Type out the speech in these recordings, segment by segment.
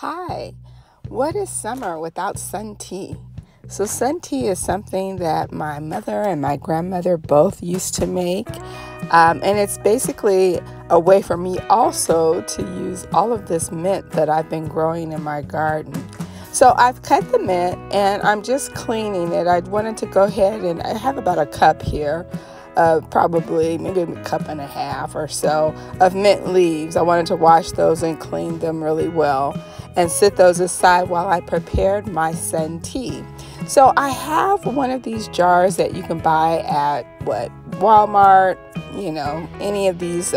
Hi, what is summer without sun tea? So sun tea is something that my mother and my grandmother both used to make. And it's basically a way for me also to use all of this mint that I've been growing in my garden. So I've cut the mint and I'm just cleaning it. I wanted to go ahead and I have about a cup here. Probably maybe a cup and a half or so of mint leaves. I wanted to wash those and clean them really well and set those aside while I prepared my sun tea. So I have one of these jars that you can buy at Walmart, any of these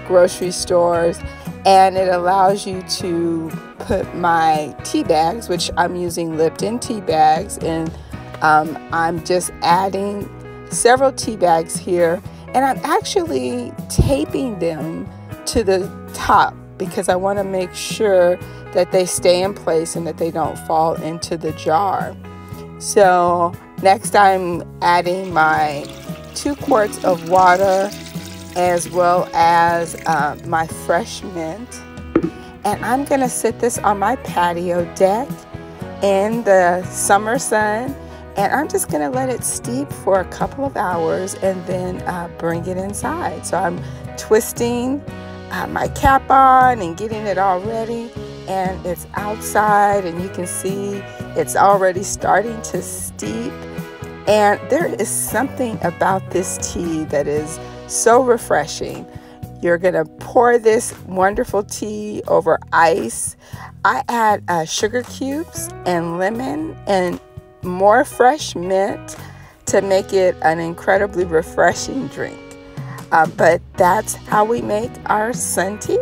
grocery stores, and it allows you to put my tea bags, which I'm using Lipton tea bags, and I'm just adding several tea bags here, and I'm actually taping them to the top because I want to make sure that they stay in place and that they don't fall into the jar. So next I'm adding my 2 quarts of water as well as my fresh mint, and I'm gonna sit this on my patio deck in the summer sun. And I'm just going to let it steep for a couple of hours and then bring it inside. So I'm twisting my cap on and getting it all ready. And it's outside and you can see it's already starting to steep. And there is something about this tea that is so refreshing. You're going to pour this wonderful tea over ice. I add sugar cubes and lemon and more fresh mint to make it an incredibly refreshing drink. But that's how we make our sun tea.